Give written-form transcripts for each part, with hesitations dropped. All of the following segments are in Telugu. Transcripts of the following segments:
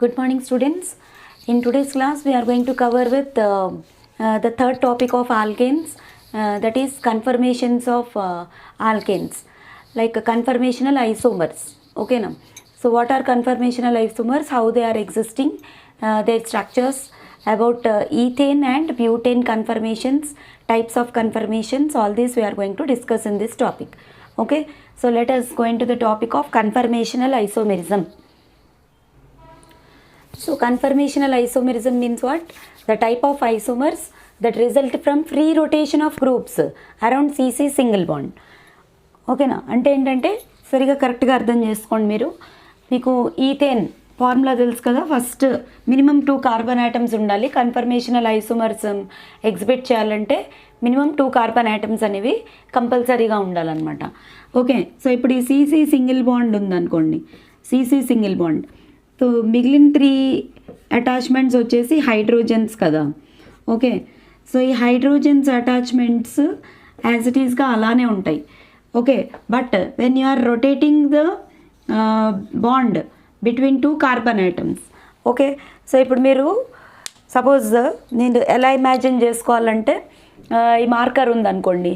Good morning, students. In today's class, we are going to cover with the third topic of alkanes, that is conformations of alkanes, like conformational isomers. Okay, now. So, what are conformational isomers? How they are existing? Their structures, about ethane and butane conformations, types of conformations. All this we are going to discuss in this topic. Okay. So, let us go into the topic of conformational isomerism. So, conformational isomerism means what? The type of isomers that result from free rotation of groups around CC single bond. ఓకేనా, అంటే ఏంటంటే సరిగా కరెక్ట్గా అర్థం చేసుకోండి. మీకు ఈథేన్ ఫార్ములా తెలుసు కదా. ఫస్ట్ మినిమం 2 కార్బన్ యాటమ్స్ ఉండాలి. కన్ఫర్మేషనల్ ఐసోమర్స్ ఎగ్జిబిట్ చేయాలంటే మినిమం 2 కార్బన్ యాటమ్స్ అనేవి కంపల్సరీగా ఉండాలన్నమాట. ఓకే, సో ఇప్పుడు ఈ CC సింగిల్ బాండ్ ఉందనుకోండి, CC సింగిల్ బాండ్. సో మిగిలిన 3 అటాచ్మెంట్స్ వచ్చేసి హైడ్రోజన్స్ కదా. ఓకే, సో ఈ హైడ్రోజన్స్ అటాచ్మెంట్స్ యాజ్ ఇట్ ఈస్గా అలానే ఉంటాయి. Okay, but when you are rotating the bond between 2 carbon atoms. Okay, so ఇప్పుడు మీరు సపోజ్ నేను ఎలా ఇమాజిన్ చేసుకోవాలంటే, ఈ మార్కర్ ఉందనుకోండి,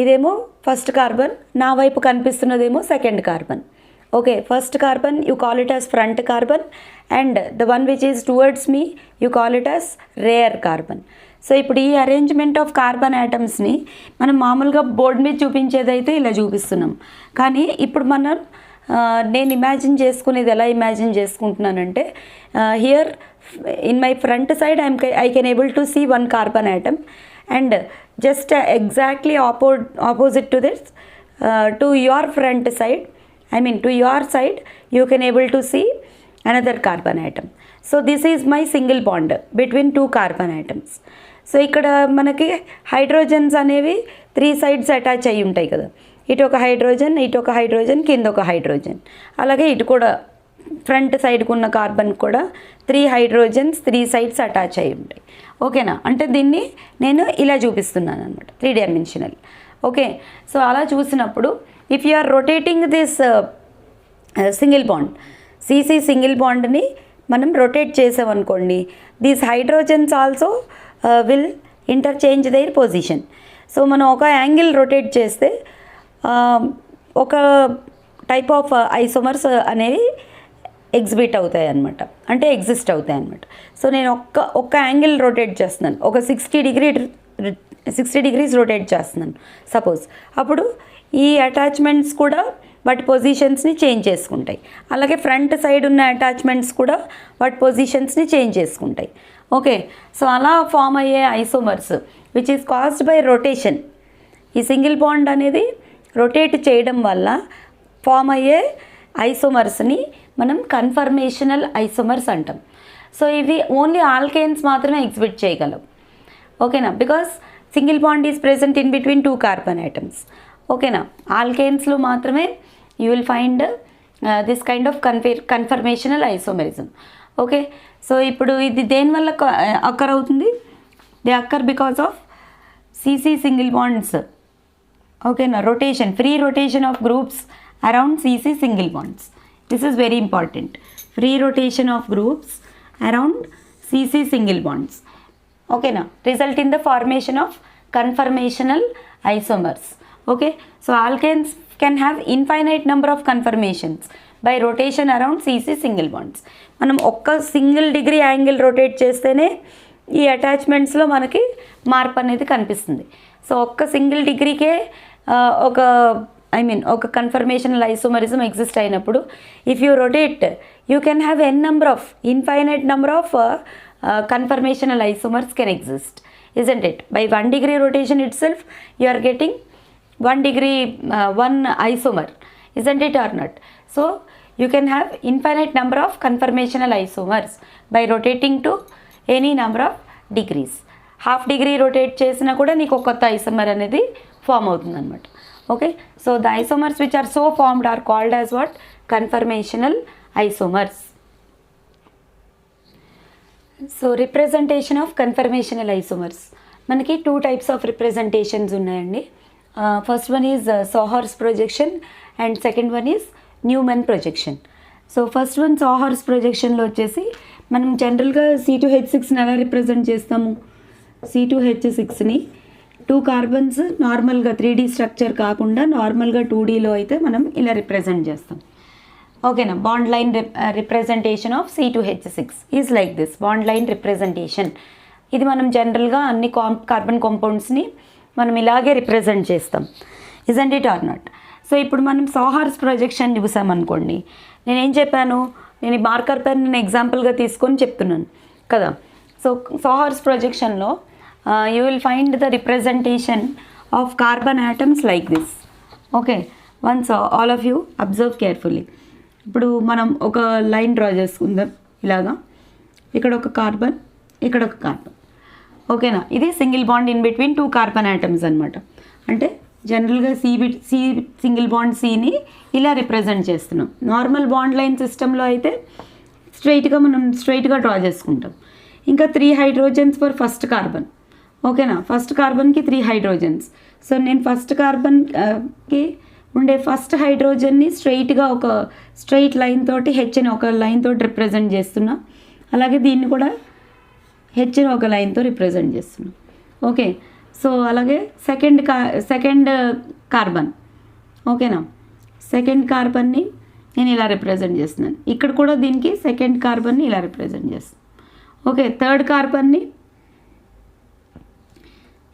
ఇదేమో ఫస్ట్ కార్బన్, నా వైపు కనిపిస్తున్నదేమో second carbon. Okay, first carbon you call it as front carbon and the one which is towards me you call it as rear carbon. So ఇప్పుడు ఈ అరేంజ్మెంట్ ఆఫ్ కార్బన్ యాటమ్స్ని మనం మామూలుగా బోర్డు మీద చూపించేదైతే ఇలా చూపిస్తున్నాం. కానీ ఇప్పుడు నేను ఇమాజిన్ చేసుకునేది ఎలా ఇమాజిన్ చేసుకుంటున్నానంటే, here in my front side I can able to see 1 carbon atom and just exactly opposite to this to your front side, I mean to your side, you can able to see another carbon atom. So this is my single bond between 2 carbon atoms. So ఇక్కడ మనకి హైడ్రోజన్స్ అనేవి 3 sides అటాచ్ అయ్యి ఉంటాయి కదా. ఇటు ఒక హైడ్రోజన్, ఇటు ఒక హైడ్రోజన్, కింద ఒక హైడ్రోజన్. అలాగే ఇటు కూడా ఫ్రంట్ సైడ్కు ఉన్న కార్బన్ కూడా 3 హైడ్రోజన్స్ 3 sides అటాచ్ అయ్యి ఉంటాయి. ఓకేనా, అంటే దీన్ని నేను ఇలా చూపిస్తున్నాను అనమాట, 3 dimensional. ఓకే, సో అలా చూసినప్పుడు if you are rotating this single bond, CC single బాండ్ని మనం రొటేట్ చేసామనుకోండి, these hydrogens also will interchange their position. So మనం ఒక యాంగిల్ రొటేట్ చేస్తే ఒక టైప్ ఆఫ్ ఐసోమర్స్ అనేవి ఎగ్జిబిట్ అవుతాయి అన్నమాట, అంటే ఎగ్జిస్ట్ అవుతాయి అన్నమాట. సో నేను ఒక్క యాంగిల్ రొటేట్ చేస్తున్నాను, ఒక 60 degrees రొటేట్ చేస్తున్నాను సపోజ్. అప్పుడు ఈ అటాచ్మెంట్స్ కూడా వాటి పొజిషన్స్ని చేంజ్ చేసుకుంటాయి. అలాగే ఫ్రంట్ సైడ్ ఉన్న అటాచ్మెంట్స్ కూడా వాటి పొజిషన్స్ని చేంజ్ చేసుకుంటాయి. ఓకే, సో అలా ఫామ్ అయ్యే isomers which is caused by rotation. ఈ సింగిల్ బాండ్ అనేది రొటేట్ చేయడం వల్ల ఫామ్ అయ్యే ఐసోమర్స్ని మనం కన్ఫర్మేషనల్ ఐసోమర్స్ అంటాం. సో ఇవి ఓన్లీ ఆల్కేన్స్ మాత్రమే ఎగ్జిబిట్ చేయగలవు. ఓకేనా, because single bond is present in between 2 carbon items. ఓకేనా, ఆల్కేన్స్లో మాత్రమే you will find this kind of conformational isomerism. Okay, so ఇప్పుడు ఇది దేనివల్ల అక్కర్ అవుతుంది? They అక్కర్ because of CC single bonds. ఓకేనా, rotation, free rotation of groups around CC single bonds. This is very important. Free rotation of groups around CC single bonds. ఓకేనా, result in the formation of conformational isomers. Okay, so alkanes can have infinite number of conformations by rotation around CC single bonds. మనం ఒక్క సింగిల్ డిగ్రీ యాంగిల్ రొటేట్ చేస్తేనే ఈ అటాచ్మెంట్స్లో మనకి మార్పు అనేది కనిపిస్తుంది. సో ఒక్క సింగిల్ డిగ్రీకే ఒక కన్ఫర్మేషనల్ ఐసోమరిజం ఎగ్జిస్ట్ అయినప్పుడు if you rotate you can have infinite number of conformational isomers can exist, isn't it? By 1 degree rotation itself you are getting 1 degree 1 isomer, isn't it or not? So you can have infinite number of conformational isomers by rotating to any number of degrees. Half degree rotate చేసినా కూడా నీకు ఒక కొత్త ఐసోమర్ అనేది ఫామ్ అవుతుంది అనమాట. Okay, so the isomers which are so formed are called as what? Conformational isomers. So representation of conformational isomers, మనకి 2 types ఆఫ్ రిప్రజెంటేషన్స్ ఉన్నాయండి. First one is sawhorse projection and second one is Newman projection. So first one sawhorse ప్రొజెక్షన్లో వచ్చేసి మనం జనరల్గా C2H6ని ఎలా రిప్రజెంట్ చేస్తాము, C2H6ని 2 కార్బన్స్ నార్మల్గా 3D స్ట్రక్చర్ కాకుండా నార్మల్గా 2Dలో అయితే మనం ఇలా రిప్రజెంట్ చేస్తాం. ఓకేనా. Bond line representation of C2H6 is like this, bond line representation. ఇది మనం జనరల్గా అన్ని కార్బన్ కాంపౌండ్స్ని మనం ఇలాగే రిప్రజెంట్ చేస్తాం. Isn't it or not? So ఇప్పుడు మనం సాహార్స్ ప్రొజెక్షన్ చూసామనుకోండి, నేనేం చెప్పాను, నేను ఈ మార్కర్ పెన్ ఎగ్జాంపుల్గా తీసుకొని చెప్తున్నాను కదా. సో సాహార్స్ ప్రొజెక్షన్లో you will find the representation of carbon atoms like this. Okay, once all of you observe carefully. ఇప్పుడు మనం ఒక లైన్ డ్రా చేసుకుందాం ఇలాగా. ఇక్కడ ఒక కార్బన్, ఇక్కడ ఒక కార్బన్. ఓకేనా. ఇది single bond in between 2 carbon atoms అనమాట. అంటే జనరల్గా సి సింగిల్ బాండ్ సిని ఇలా రిప్రజెంట్ చేస్తున్నాం. నార్మల్ బాండ్ లైన్ సిస్టంలో అయితే మనం స్ట్రైట్గా డ్రా చేసుకుంటాం. ఇంకా 3 హైడ్రోజన్స్ ఫర్ ఫస్ట్ కార్బన్. ఓకేనా. ఫస్ట్ కార్బన్కి 3 హైడ్రోజన్స్. సో నేను ఫస్ట్ కార్బన్కి ఉండే ఫస్ట్ హైడ్రోజన్ని స్ట్రైట్గా ఒక స్ట్రైట్ లైన్ తోటి హెచ్ని ఒక లైన్ తోటి రిప్రజెంట్ చేస్తున్నా. అలాగే దీన్ని కూడా హెచ్ని ఒక లైన్తో రిప్రజెంట్ చేస్తున్నాం. ఓకే. సో అలాగే సెకండ్ కార్బన్. ఓకేనా. సెకండ్ కార్బన్ని నేను ఇలా రిప్రజెంట్ చేస్తున్నాను. ఇక్కడ కూడా దీనికి సెకండ్ కార్బన్ని ఇలా రిప్రజెంట్ చేస్తాను. ఓకే. థర్డ్ కార్బన్ని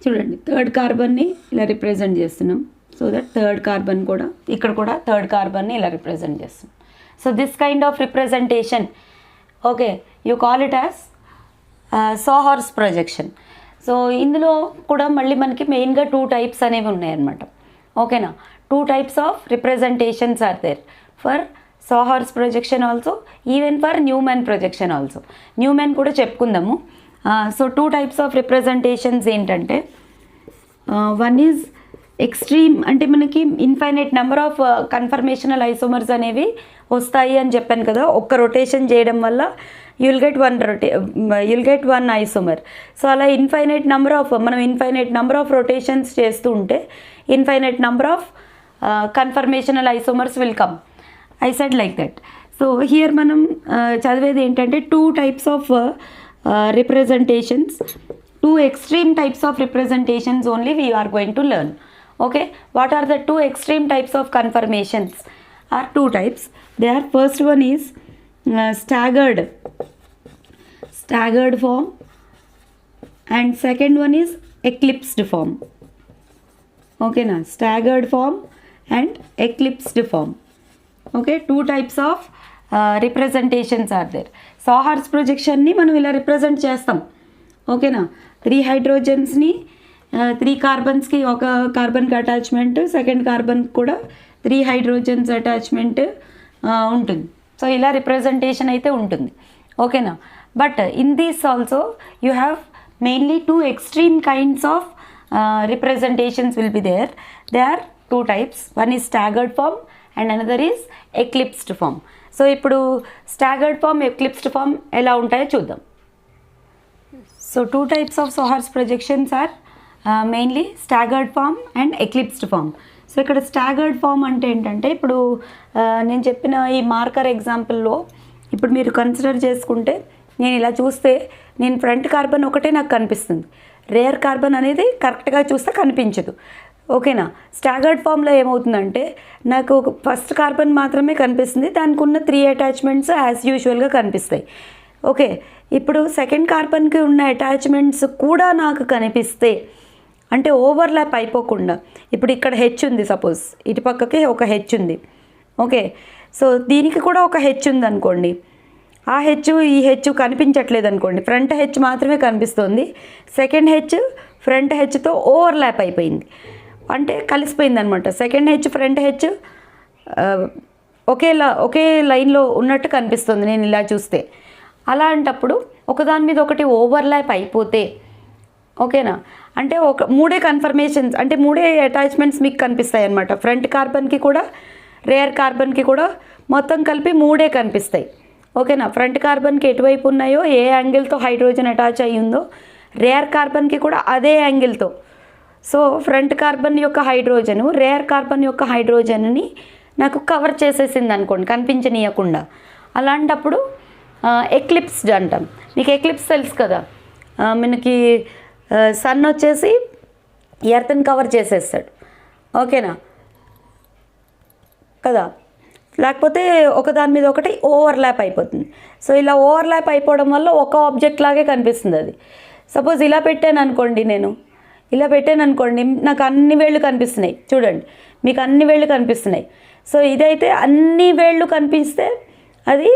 చూడండి, థర్డ్ కార్బన్ని ఇలా రిప్రజెంట్ చేస్తున్నాం. సో దట్ థర్డ్ కార్బన్ కూడా ఇక్కడ కూడా థర్డ్ కార్బన్ని ఇలా రిప్రజెంట్ చేస్తున్నాం. So this kind of representation, okay, you call it as sawhorse projection. So ఇందులో కూడా మళ్ళీ మనకి మెయిన్గా 2 టైప్స్ అనేవి ఉన్నాయన్నమాట. ఓకేనా. 2 types of representations are there for sawhorse projection also, even for Newman projection also. Newman కూడా చెప్పుకుందాము. సో 2 టైప్స్ ఆఫ్ రిప్రజెంటేషన్స్ ఏంటంటే, వన్ ఈజ్ ఎక్స్ట్రీమ్, అంటే మనకి infinite number of conformational isomers అనేవి వస్తాయి అని చెప్పాను కదా. ఒక్క రొటేషన్ చేయడం వల్ల you'll get one isomer. So అలా మనం ఇన్ఫైనైట్ నెంబర్ ఆఫ్ రొటేషన్స్ చేస్తూ ఉంటే infinite number of conformational isomers will come. I said like that. So here మనం చదివేది ఏంటంటే 2 types of representations, 2 extreme types of representations only we are going to learn. Okay, what are the 2 extreme types of conformations? Are 2 types. They are, first one is staggered form, and second one is eclipsed form. Okay na, staggered form and eclipsed form. Okay, 2 types of representations are there. Sawhorse ప్రొజెక్షన్ని మనం ఇలా రిప్రజెంట్ చేస్తాం. ఓకేనా. 3 హైడ్రోజన్స్ని 3 కార్బన్స్కి ఒక కార్బన్కి అటాచ్మెంట్, సెకండ్ కార్బన్ కూడా 3 హైడ్రోజన్స్ అటాచ్మెంట్ ఉంటుంది. సో ఇలా రిప్రజెంటేషన్ అయితే ఉంటుంది. ఓకేనా. But in these also you have mainly 2 extreme kinds of representations will be there. They are 2 types. One is staggered form and another is eclipsed form. So ఇప్పుడు స్టాగర్డ్ ఫార్మ్, ఎక్లిప్స్డ్ ఫార్మ్ ఎలా ఉంటాయో చూద్దాం. So 2 types of sawhorse projections are mainly staggered form and eclipsed form. So ఇక్కడ స్టాగర్డ్ ఫార్మ్ అంటే ఏంటంటే, ఇప్పుడు నేను చెప్పిన ఈ మార్కర్ ఎగ్జాంపుల్లో ఇప్పుడు మీరు కన్సిడర్ చేసుకుంటే, నేను ఇలా చూస్తే నేను ఫ్రంట్ కార్బన్ ఒకటే నాకు కనిపిస్తుంది, రేర్ కార్బన్ అనేది కరెక్ట్గా చూస్తే కనిపించదు. ఓకేనా. స్టాగర్డ్ ఫామ్లో ఏమవుతుందంటే నాకు ఫస్ట్ కార్బన్ మాత్రమే కనిపిస్తుంది, దానికి ఉన్న 3 అటాచ్మెంట్స్ యాజ్ యూజువల్గా కనిపిస్తాయి. ఓకే. ఇప్పుడు సెకండ్ కార్బన్కి ఉన్న అటాచ్మెంట్స్ కూడా నాకు కనిపిస్తే, అంటే ఓవర్లాప్ అయిపోకుండా, ఇప్పుడు ఇక్కడ హెచ్ ఉంది, సపోజ్ ఇటు పక్కకి ఒక హెచ్ ఉంది. ఓకే. సో దీనికి కూడా ఒక హెచ్ ఉంది అనుకోండి, ఆ హెచ్ ఈ హెచ్ కనిపించట్లేదు అనుకోండి, ఫ్రంట్ హెచ్ మాత్రమే కనిపిస్తుంది, సెకండ్ హెచ్ ఫ్రంట్ హెచ్తో ఓవర్లాప్ అయిపోయింది, అంటే కలిసిపోయింది అనమాట. సెకండ్ హెచ్ ఫ్రంట్ హెచ్ ఒకే లైన్లో ఉన్నట్టు కనిపిస్తుంది నేను ఇలా చూస్తే. అలాంటప్పుడు ఒకదాని మీద ఒకటి ఓవర్లాప్ అయిపోతే, ఓకేనా, అంటే 3 కన్ఫర్మేషన్స్, అంటే 3 అటాచ్మెంట్స్ మీకు కనిపిస్తాయి అనమాట. ఫ్రంట్ కార్బన్కి కూడా రేర్ కార్బన్కి కూడా మొత్తం కలిపి 3 కనిపిస్తాయి. ఓకేనా. ఫ్రంట్ కార్బన్కి ఎటువైపు ఉన్నాయో, ఏ యాంగిల్తో హైడ్రోజన్ అటాచ్ అయ్యి ఉందో, రేర్ కార్బన్కి కూడా అదే యాంగిల్తో. సో ఫ్రంట్ కార్బన్ యొక్క హైడ్రోజను రేర్ కార్బన్ యొక్క హైడ్రోజన్ని నాకు కవర్ చేసేసింది అనుకోండి, కనిపించనీయకుండా. అలాంటప్పుడు ఎక్లిప్స్డ్ అంటాం. మీకు ఎక్లిప్స్ తెలుసు కదా, మనకి సన్ వచ్చేసి ఎర్త్ని కవర్ చేసేస్తాడు, ఓకేనా కదా. లేకపోతే ఒకదాని మీద ఒకటి ఓవర్లాప్ అయిపోతుంది. సో ఇలా ఓవర్లాప్ అయిపోవడం వల్ల ఒక ఆబ్జెక్ట్ లాగే కనిపిస్తుంది అది. సపోజ్ ఇలా పెట్టాను అనుకోండి, నేను ఇలా పెట్టాను అనుకోండి, నాకు అన్ని వేళ్ళు కనిపిస్తున్నాయి. చూడండి, మీకు అన్ని వేళ్ళు కనిపిస్తున్నాయి. సో ఇదైతే అన్ని వేళ్ళు కనిపిస్తే అది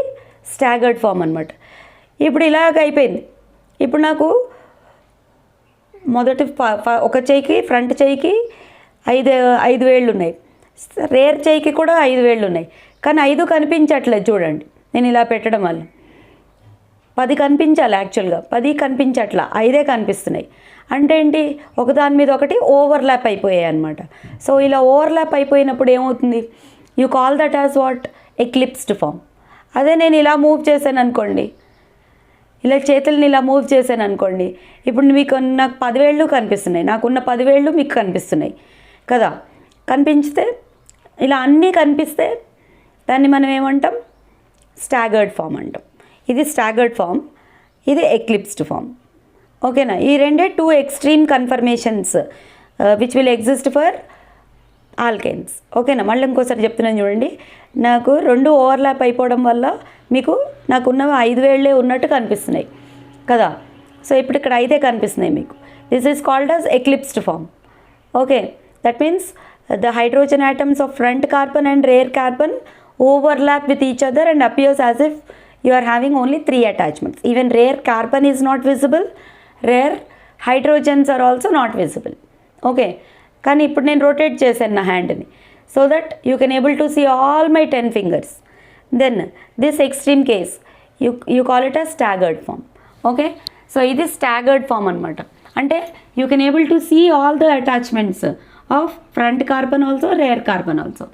స్టాగర్డ్ ఫామ్ అనమాట. ఇప్పుడు ఇలాగ అయిపోయింది. ఇప్పుడు నాకు మొదటి ఒక చేయికి, ఫ్రంట్ చేయికి ఐదు వేళ్ళు ఉన్నాయి, రేర్ చేయికి కూడా 5 వేళ్ళు ఉన్నాయి, కానీ 5 కనిపించట్లేదు. చూడండి, నేను ఇలా పెట్టడం వల్ల 10 కనిపించాలి, యాక్చువల్గా 10 కనిపించట్లా, 5 కనిపిస్తున్నాయి. అంటే ఏంటి, ఒకదాని మీద ఒకటి ఓవర్లాప్ అయిపోయాయి అనమాట. సో ఇలా ఓవర్లాప్ అయిపోయినప్పుడు ఏమవుతుంది, you call that as what, eclipsed form. అదే నేను ఇలా మూవ్ చేశాను అనుకోండి, ఇలా చేతుల్ని ఇలా మూవ్ చేశాను అనుకోండి, ఇప్పుడు మీకు నాకు 10 వేళ్ళు కనిపిస్తున్నాయి, నాకున్న 10 వేళ్ళు మీకు కనిపిస్తున్నాయి కదా. కనిపిస్తే ఇలా అన్నీ కనిపిస్తే దాన్ని మనం ఏమంటాం, స్టాగర్డ్ ఫామ్ అంటాం. ఇది స్టాగర్డ్ ఫామ్, ఇది ఎక్లిప్స్డ్ ఫామ్, ఓకేనా. ఈ రెండే 2 extreme confirmations which will exist for alkanes, ఓకేనా. మళ్ళీ ఇంకోసారి చెప్తున్నాను చూడండి, నాకు 2 ఓవర్లాప్ అయిపోవడం వల్ల మీకు నాకున్న 5 వేళ్ళే ఉన్నట్టు కనిపిస్తున్నాయి కదా. సో ఇప్పుడు ఇక్కడ 5 కనిపిస్తున్నాయి మీకు. This is called as eclipsed form, okay. That means the hydrogen atoms of front carbon and rear carbon overlap with each other and appears as if you are having only 3 attachments. Even rear carbon is not visible, rear hydrogens are also not visible, okay. కానీ ఇప్పుడు నేను రొటేట్ చేశాను నా హ్యాండ్ని, so that you can able to see all my 10 fingers. Then this extreme case you call it as staggered form, okay. So ఇది స్టాగర్డ్ ఫామ్ అనమాట. అంటే you can able to see all the attachments of front carbon also, rear carbon also.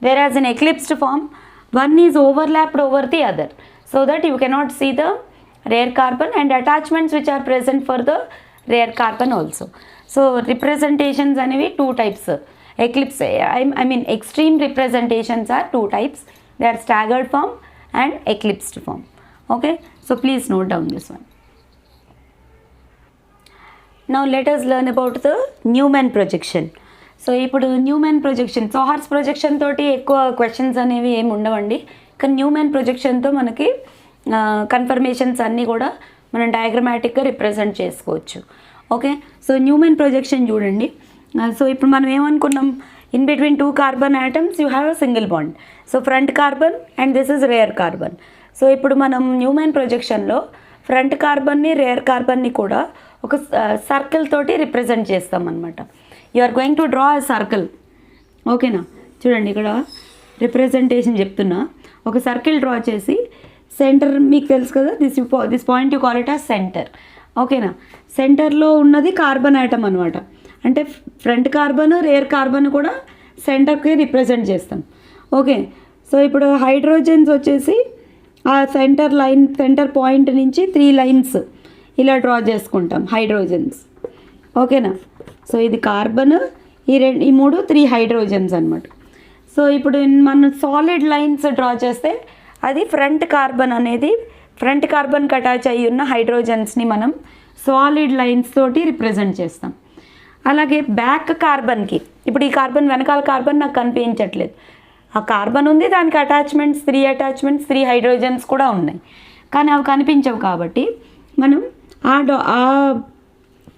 Whereas in eclipsed form, one is overlapped over the other, so that you cannot see the rear carbon and attachments which are present for the rear carbon also. So representations అనేవి 2 types. Eclipse, I mean extreme representations are 2 types. They are staggered form and eclipsed form, okay. So please note down this one. Now let us learn about the Newman projection. So ఇప్పుడు న్యూమెన్ ప్రొజెక్షన్, సాహర్స్ ప్రొజెక్షన్ తోటి ఎక్కువ క్వశ్చన్స్ అనేవి ఏమి ఉండవండి, కానీ న్యూమెన్ ప్రొజెక్షన్తో మనకి కన్ఫర్మేషన్స్ అన్నీ కూడా మనం డయాగ్రమాటిక్గా రిప్రజెంట్ చేసుకోవచ్చు, ఓకే. సో న్యూమెన్ ప్రొజెక్షన్ చూడండి. సో ఇప్పుడు మనం ఏమనుకున్నాం, in between 2 carbon atoms you have a single bond. So front carbon and this is rear carbon. So ఇప్పుడు మనం న్యూమెన్ ప్రొజెక్షన్లో ఫ్రంట్ కార్బన్ని, రేర్ కార్బన్ని కూడా ఒక సర్కిల్ తోటి రిప్రజెంట్ చేస్తాం అనమాట. You are going to draw a circle, ఓకేనా. చూడండి, ఇక్కడ రిప్రజెంటేషన్ చెప్తున్నా. ఒక సర్కిల్ డ్రా చేసి సెంటర్ మీకు తెలుసు కదా, this point you call it as centre, ఓకేనా. సెంటర్లో ఉన్నది కార్బన్ ఆటమ్ అనమాట. అంటే ఫ్రంట్ కార్బన్, రేర్ కార్బన్ కూడా సెంటర్కి రిప్రజెంట్ చేస్తాం, ఓకే. సో ఇప్పుడు హైడ్రోజన్స్ వచ్చేసి ఆ సెంటర్ పాయింట్ నుంచి 3 లైన్స్ ఇలా డ్రా చేసుకుంటాం, హైడ్రోజన్స్, ఓకేనా. సో ఇది కార్బన్, ఈ 3 హైడ్రోజన్స్ అనమాట. సో ఇప్పుడు మనం సాలిడ్ లైన్స్ డ్రా చేస్తే అది ఫ్రంట్ కార్బన్ అనేది, ఫ్రంట్ కార్బన్కి అటాచ్ అయ్యి ఉన్న హైడ్రోజన్స్ని మనం సాలిడ్ లైన్స్ తోటి రిప్రజెంట్ చేస్తాం. అలాగే బ్యాక్ కార్బన్కి, ఇప్పుడు ఈ కార్బన్ వెనకాల కార్బన్ నాకు కనిపించట్లేదు, ఆ కార్బన్ ఉంది, దానికి అటాచ్మెంట్స్ 3 హైడ్రోజన్స్ కూడా ఉన్నాయి, కానీ అవి కనిపించవు. కాబట్టి మనం ఆ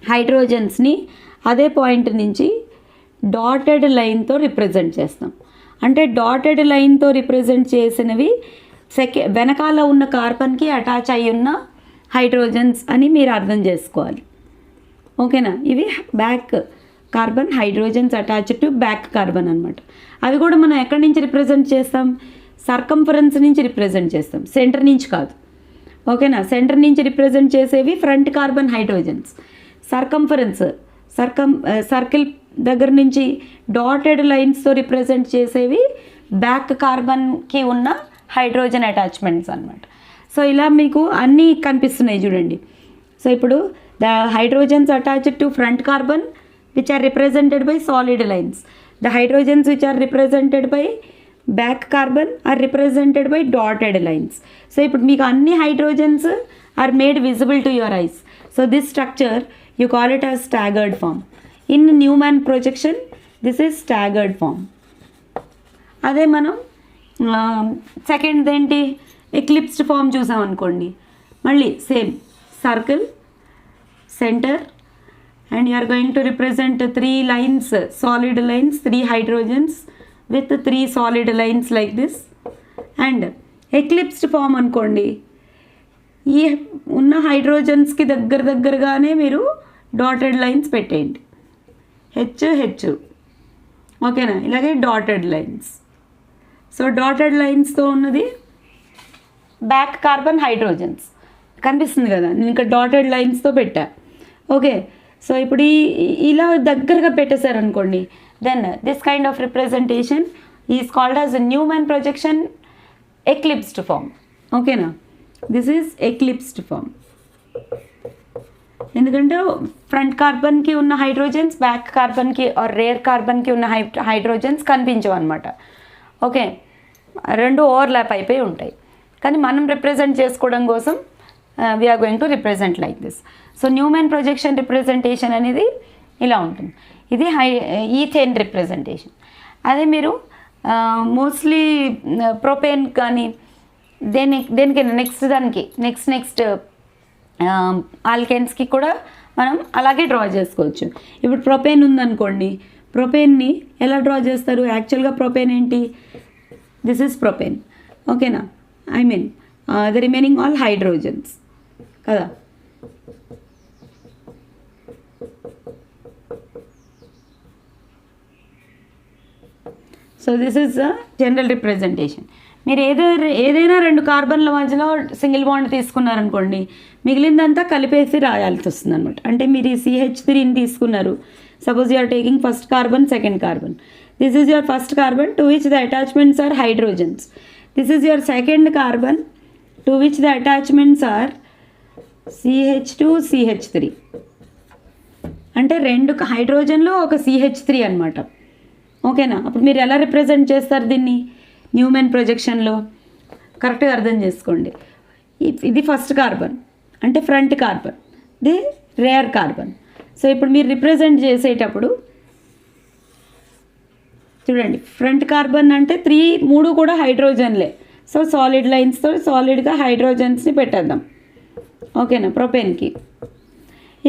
హైడ్రోజన్స్ని అదే పాయింట్ నుంచి డాటెడ్ లైన్తో రిప్రజెంట్ చేస్తాం. అంటే డాటెడ్ లైన్తో రిప్రజెంట్ చేసినవి వెనకాల ఉన్న కార్బన్కి అటాచ్ అయి ఉన్న హైడ్రోజన్స్ అని మీరు అర్థం చేసుకోవాలి, ఓకేనా. ఇవి back carbon, hydrogens attached to back carbon అనమాట. అవి కూడా మనం ఎక్కడి నుంచి రిప్రజెంట్ చేస్తాం, సర్కంఫరెన్స్ నుంచి రిప్రజెంట్ చేస్తాం, సెంటర్ నుంచి కాదు, ఓకేనా. సెంటర్ నుంచి రిప్రజెంట్ చేసేవి front carbon hydrogens. Circumference circle దగ్గర నుంచి డాటెడ్ లైన్స్తో రిప్రజెంట్ చేసేవి బ్యాక్ కార్బన్కి ఉన్న హైడ్రోజన్ అటాచ్మెంట్స్ అనమాట. సో ఇలా మీకు అన్నీ కనిపిస్తున్నాయి చూడండి. సో ఇప్పుడు the hydrogens attached to front carbon which are represented by solid lines, the hydrogens which are represented by back carbon are represented by dotted lines. So ఇప్పుడు మీకు అన్ని hydrogens are made visible to your eyes. So this structure you call it as staggered form. In Newman projection this is staggered form. అదే మనం సెకండ్ ఏంటి, ఎక్లిప్స్డ్ ఫామ్ చూసాం అనుకోండి, మళ్ళీ same circle centre and you are going to represent 3 lines, solid lines, 3 hydrogens with 3 solid lines like this. And eclipsed form అనుకోండి, ఈ ఉన్న హైడ్రోజన్స్కి దగ్గరగానే మీరు డాటెడ్ లైన్స్ పెట్టేయండి, హెచ్ ఓకేనా, ఇలాగే డాటెడ్ లైన్స్. సో డాటెడ్ లైన్స్తో ఉన్నది బ్యాక్ కార్బన్ హైడ్రోజన్స్ కనిపిస్తుంది కదా, నేను ఇక్కడ డాటెడ్ లైన్స్తో పెట్టా. ఓకే, సో ఇప్పుడు ఇలా దగ్గరగా పెట్టేశారు అనుకోండి, then this kind of representation is called as Newman projection eclipsed form. ఓకేనా, దిస్ ఈజ్ ఎక్లిప్స్డ్ ఫామ్. ఎందుకంటే ఫ్రంట్ కార్బన్కి ఉన్న హైడ్రోజన్స్ బ్యాక్ కార్బన్కి ఆర్ రేర్ కార్బన్కి ఉన్న హైడ్రోజన్స్ కనిపించవు అనమాట. ఓకే, రెండు ఓవర్లాప్ అయిపోయి ఉంటాయి. కానీ మనం రిప్రజెంట్ చేసుకోవడం కోసం we're going to represent like this. So Newman projection representation అనేది ఇలా ఉంటుంది. ఇది ఈథేన్ రిప్రజెంటేషన్. అదే మీరు మోస్ట్లీ ప్రొపేన్ కానీ దేనికైనా నెక్స్ట్ ఆల్కెన్స్కి కూడా మనం అలాగే డ్రా చేసుకోవచ్చు. ఇప్పుడు ప్రొపేన్ ఉందనుకోండి, ప్రొపేన్ని ఎలా డ్రా చేస్తారు? యాక్చువల్గా ప్రొపేన్ ఏంటి, దిస్ ఈజ్ ప్రొపేన్. ఓకేనా, I mean the remaining all hydrogens కదా. So this is a general representation. మీరు ఏదైనా 2 కార్బన్ల మధ్యలో సింగిల్ బాండ్ తీసుకున్నారనుకోండి, మిగిలిందంతా కలిపేసి రాయాల్సి వస్తుంది అనమాట. అంటే మీరు ఈ CH3ని తీసుకున్నారు, suppose you are taking first carbon, second carbon. This is your first carbon to which the attachments are hydrogens. This is your second carbon to which the attachments are CH2 CH3. అంటే 2 హైడ్రోజన్లు ఒక CH3 అనమాట. ఓకేనా, అప్పుడు మీరు ఎలా రిప్రజెంట్ చేస్తారు దీన్ని న్యూమాన్ ప్రొజెక్షన్లో? కరెక్ట్గా అర్థం చేసుకోండి. ఇది ఫస్ట్ కార్బన్ అంటే ఫ్రంట్ కార్బన్, ఇది రేర్ కార్బన్. సో ఇప్పుడు మీరు రిప్రజెంట్ చేసేటప్పుడు చూడండి, ఫ్రంట్ కార్బన్ అంటే 3 కూడా హైడ్రోజన్లే. సో సాలిడ్ లైన్స్తో సాలిడ్గా హైడ్రోజన్స్ని పెట్టేద్దాం. ఓకేనా, ప్రొపేన్కి.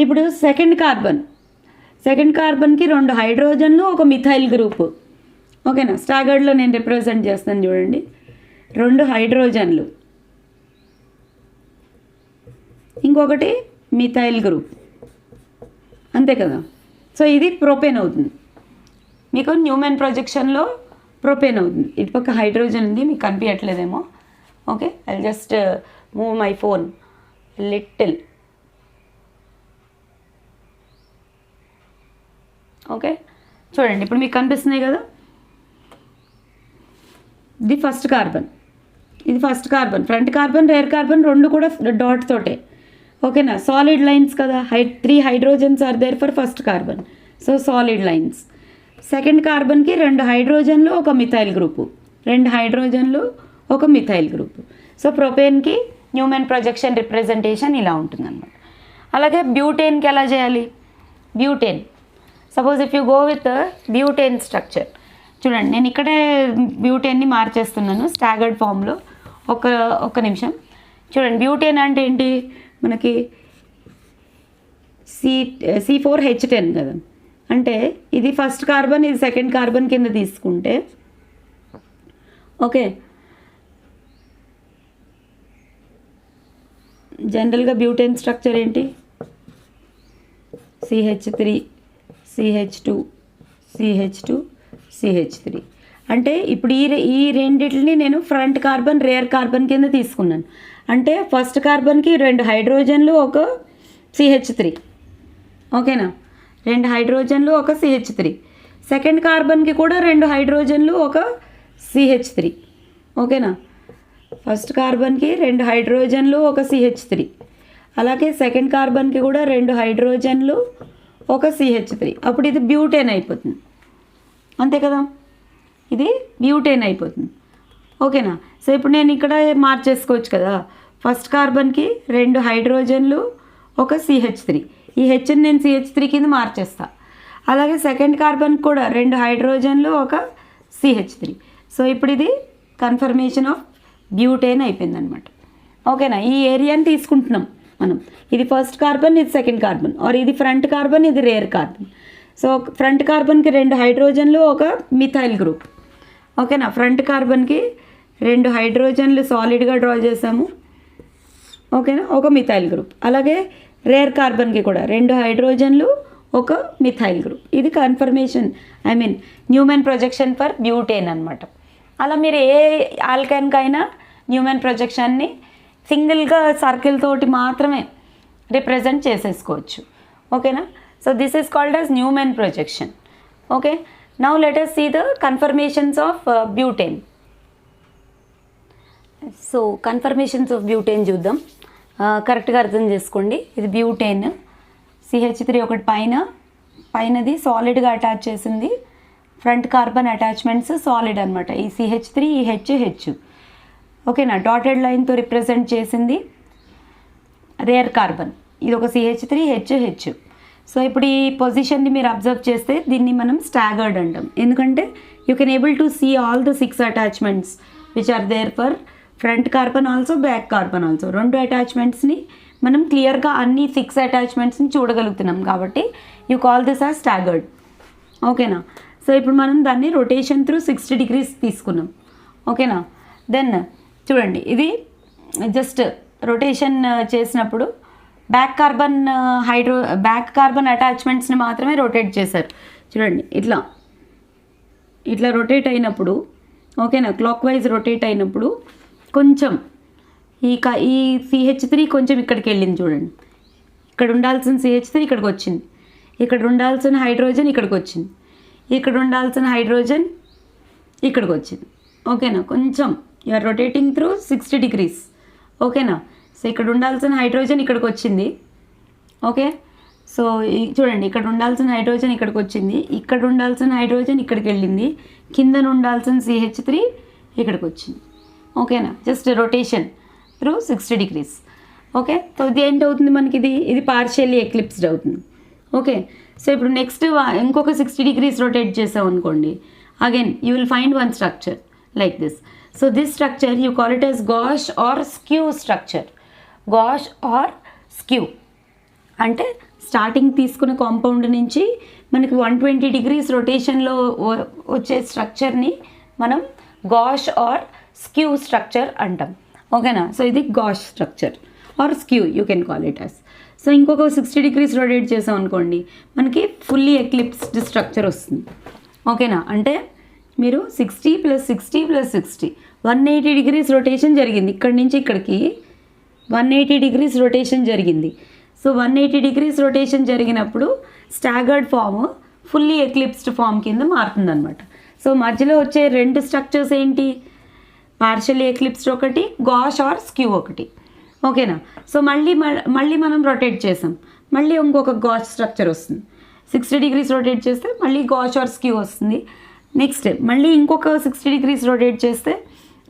ఇప్పుడు సెకండ్ కార్బన్కి 2 హైడ్రోజన్లు ఒక మిథైల్ గ్రూపు. ఓకేనా, స్టాగర్డ్లో నేను రిప్రజెంట్ చేస్తాను చూడండి, 2 హైడ్రోజన్లు ఇంకొకటి మిథైల్ గ్రూప్, అంతే కదా. సో ఇది ప్రొపేన్ అవుతుంది మీకు న్యూమాన్ ప్రొజెక్షన్లో, ప్రొపేన్ అవుతుంది. ఇటుపక్క హైడ్రోజన్ ఉంది, మీకు కనిపించట్లేదేమో. Okay, I just move my phone little. Okay, చూడండి ఇప్పుడు మీకు కనిపిస్తున్నాయి కదా, ఇది ఫస్ట్ కార్బన్, ఇది first carbon, front carbon, rear carbon 2 కూడా డాట్ తోటే. ఓకేనా, సాలిడ్ లైన్స్ కదా, 3 hydrogens are there for first carbon. So solid lines. Second కార్బన్కి 2 హైడ్రోజన్లు ఒక మిథైల్ గ్రూపు, 2 హైడ్రోజన్లు ఒక మిథైల్ గ్రూపు. సో ప్రొపేన్కి న్యూమాన్ ప్రొజెక్షన్ రిప్రజెంటేషన్ ఇలా ఉంటుందన్నమాట. అలాగే బ్యూటేన్కి ఎలా చేయాలి? Butane, suppose if you go with butane structure, చూడండి నేను ఇక్కడే బ్యూటేన్ని మార్చేస్తున్నాను స్టాగర్డ్ ఫామ్లో. ఒక నిమిషం చూడండి. బ్యూటేన్ అంటే ఏంటి మనకి, C4H10 కదా. అంటే ఇది ఫస్ట్ కార్బన్, ఇది సెకండ్ కార్బన్ కింద తీసుకుంటే, ఓకే, జనరల్గా బ్యూటేన్ స్ట్రక్చర్ ఏంటి, CH3 CH2 CH2 CH3. అంటే ఇప్పుడు ఈ రెండింటిని నేను ఫ్రంట్ కార్బన్, రేర్ కార్బన్ కింద తీసుకున్నాను. అంటే ఫస్ట్ కార్బన్కి 2 హైడ్రోజన్లు ఒక CH3. ఓకేనా, 2 హైడ్రోజన్లు ఒక CH3. సెకండ్ కార్బన్కి కూడా 2 హైడ్రోజన్లు ఒక CH3. ఓకేనా, ఫస్ట్ కార్బన్కి 2 హైడ్రోజన్లు ఒక CH3, అలాగే సెకండ్ కార్బన్కి కూడా 2 హైడ్రోజన్లు ఒక CH3. అప్పుడు ఇది బ్యూటేన్ అయిపోతుంది, అంతే కదా. ఇది బ్యూటేన్ అయిపోతుంది. ఓకేనా. సో ఇప్పుడు నేను ఇక్కడ మార్చేసుకోవచ్చు కదా. ఫస్ట్ కార్బన్కి 2 హైడ్రోజన్లు ఒక CH3, ఈ హెచ్ని నేను CH3 కింద మార్చేస్తా. అలాగే సెకండ్ కార్బన్ కూడా 2 హైడ్రోజన్లు ఒక CH3. సో ఇప్పుడు ఇది కన్ఫర్మేషన్ ఆఫ్ బ్యూటేన్ అయిపోయిందనమాట. ఓకేనా. ఈ ఏరియాని తీసుకుంటున్నాం మనం. ఇది ఫస్ట్ కార్బన్, ఇది సెకండ్ కార్బన్, ఆర్ ఇది ఫ్రంట్ కార్బన్, ఇది రేర్ కార్బన్. సో ఫ్రంట్ కార్బన్కి 2 హైడ్రోజన్లు ఒక మిథైల్ గ్రూప్. ఓకేనా. ఫ్రంట్ కార్బన్కి 2 హైడ్రోజన్లు సాలిడ్గా డ్రా చేసాము. ఓకేనా, ఒక మిథైల్ గ్రూప్. అలాగే రేర్ కార్బన్కి కూడా 2 హైడ్రోజన్లు ఒక మిథైల్ గ్రూప్. ఇది confirmation, Neumann projection for butane అనమాట. అలా మీరు ఏ ఆల్కైన్కైనా న్యూమెన్ ప్రొజెక్షన్ని సింగిల్గా సర్కిల్ తోటి మాత్రమే రిప్రజెంట్ చేసేసుకోవచ్చు. ఓకేనా. So this is called as Neumann projection. Okay. Now let us see the conformations of butane. So confirmations of butane చూద్దాం. కరెక్ట్గా అర్థం చేసుకోండి. ఇది బ్యూటేన్, CH3 ఒకటి పైనది సాలిడ్గా అటాచ్ చేసింది. ఫ్రంట్ కార్బన్ అటాచ్మెంట్స్ సాలిడ్ అనమాట. ఈ CH3, ఈ H. ఓకేనా. డాటెడ్ లైన్తో రిప్రజెంట్ చేసింది రేర్ కార్బన్. ఇది ఒక CH3, H. సో ఇప్పుడు ఈ పొజిషన్ని మీరు అబ్జర్వ్ చేస్తే దీన్ని మనం స్టాగర్డ్ అంటాం. ఎందుకంటే you can able to see all the 6 attachments which are there for front carbon also, back carbon also. 2 అటాచ్మెంట్స్ని మనం క్లియర్గా అన్ని 6 అటాచ్మెంట్స్ని చూడగలుగుతున్నాం కాబట్టి you call this are staggered. ఓకేనా. సో ఇప్పుడు మనం దాన్ని రొటేషన్ త్రూ 60 degrees తీసుకున్నాం. ఓకేనా. దెన్ చూడండి, ఇది జస్ట్ రొటేషన్ చేసినప్పుడు బ్యాక్ కార్బన్ అటాచ్మెంట్స్ని మాత్రమే రొటేట్ చేశారు. చూడండి, ఇట్లా రొటేట్ అయినప్పుడు, ఓకేనా, క్లాక్ వైజ్ రొటేట్ అయినప్పుడు కొంచెం ఈ CH3 కొంచెం ఇక్కడికి వెళ్ళింది. చూడండి, ఇక్కడ ఉండాల్సిన CH3 ఇక్కడికి వచ్చింది, ఇక్కడ ఉండాల్సిన హైడ్రోజన్ ఇక్కడికి వచ్చింది, ఇక్కడ ఉండాల్సిన హైడ్రోజన్ ఇక్కడికి వచ్చింది. ఓకేనా. కొంచెం you are rotating through 60 degrees. ఓకేనా. సో ఇక్కడ ఉండాల్సిన హైడ్రోజన్ ఇక్కడికి వచ్చింది. ఓకే. సో చూడండి, ఇక్కడ ఉండాల్సిన హైడ్రోజన్ ఇక్కడికి వచ్చింది, ఇక్కడ ఉండాల్సిన హైడ్రోజన్ ఇక్కడికి వెళ్ళింది, కింద ఉండాల్సిన CH3 ఇక్కడికి వచ్చింది. ఓకేనా. Just rotation through 60 degrees. Okay. So ఇది ఏంటవుతుంది మనకి, ఇది పార్షియల్లీ ఎక్లిప్స్డ్ అవుతుంది. ఓకే. సో ఇప్పుడు నెక్స్ట్ ఇంకొక 60 degrees రొటేట్ చేసాం అనుకోండి, again you will find one structure like this. So this structure you call it as gauche or skew structure. gauche or skew అంటే స్టార్టింగ్ తీసుకున్న కాంపౌండ్ నుంచి మనకి 120 degrees రొటేషన్లో వచ్చే స్ట్రక్చర్ని మనం gauche or skew structure అంటాం. ఓకేనా. సో ఇది gauche structure or skew you can call it as. So ఇంకొక 60 degrees రొటేట్ చేసాం అనుకోండి, మనకి ఫుల్లీ ఎక్లిప్స్డ్ స్ట్రక్చర్ వస్తుంది. ఓకేనా. అంటే మీరు 60 + 60 + 60 180 degrees రొటేషన్ జరిగింది. ఇక్కడి నుంచి ఇక్కడికి 180 degrees రొటేషన్ జరిగింది. సో 180 degrees రొటేషన్ జరిగినప్పుడు staggered form fully eclipsed form కింద మారుతుందన్నమాట. సో మధ్యలో వచ్చే 2 స్ట్రక్చర్స్ ఏంటి, పార్షియల్లీ ఎక్లిప్స్డ్ ఒకటి, gauche or skew ఒకటి. ఓకేనా. సో మళ్ళీ మనం రొటేట్ చేసాం, మళ్ళీ ఇంకొక gauche స్ట్రక్చర్ వస్తుంది. 60 degrees రొటేట్ చేస్తే మళ్ళీ gauche or skew వస్తుంది. నెక్స్ట్ మళ్ళీ ఇంకొక 60 degrees రొటేట్ చేస్తే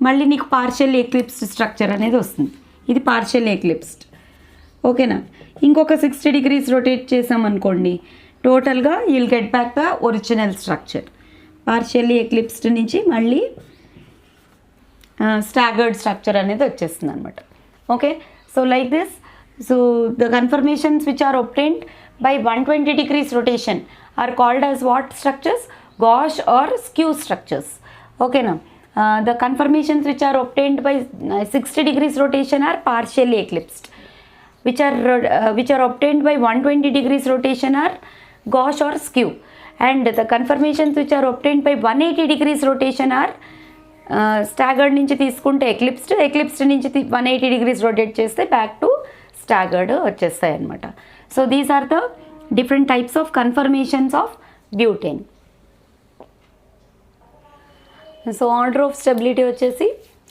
మళ్ళీ నీకు పార్షియల్లీ ఎక్లిప్స్డ్ స్ట్రక్చర్ అనేది వస్తుంది. ఇది పార్షియల్లీ ఎక్లిప్స్డ్. ఓకేనా. ఇంకొక 60 degrees రొటేట్ చేసామనుకోండి, టోటల్గా you'll get back the original structure. Partially eclipsed నుంచి మళ్ళీ స్టాగర్డ్ స్ట్రక్చర్ అనేది వచ్చేస్తుంది అనమాట. Okay. So like this, so the conformations which are obtained by 120 degrees rotation are called as what structures? Gauche or skew structures. Okay now, the conformations which are obtained by 60 degrees rotation are partially eclipsed. Which are obtained by 120 degrees rotation are gauche or skew. And the conformations which are obtained by 180 degrees rotation are staggered నుంచి తీసుకుంటే ఎక్లిప్స్డ్ నుంచి 180 degrees రొటేట్ చేస్తే బ్యాక్ టు స్టాగర్డ్ వచ్చేస్తాయి అనమాట. So these are the different types of conformations of butane. So order of stability వచ్చేసి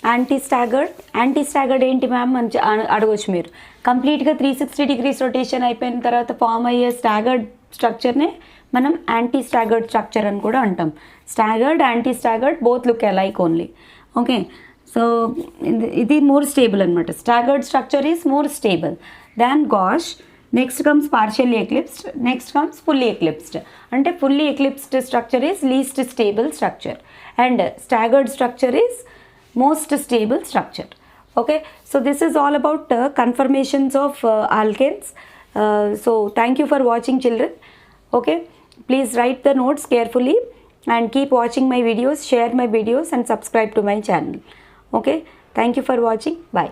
యాంటీ స్టాగర్డ్ ఏంటి మ్యామ్ అని అడగవచ్చు మీరు. కంప్లీట్గా 360 degrees రొటేషన్ అయిపోయిన తర్వాత ఫామ్ అయ్యే స్టాగర్డ్ స్ట్రక్చర్నే మనం యాంటీ స్టాగర్డ్ స్ట్రక్చర్ అని కూడా అంటాం. Staggered, anti staggered both look alike only. Okay, so ఇది మోర్ స్టేబుల్ అనమాట. Staggered structure is more stable than gauche. Next comes partially eclipsed, next comes fully eclipsed. అంటే fully eclipsed structure is least stable structure and staggered structure is most stable structure. Okay, so this is all about conformations of alkanes. So thank you for watching, children. Okay, please write the notes carefully and keep watching my videos, share my videos and subscribe to my channel. Okay, thank you for watching. Bye.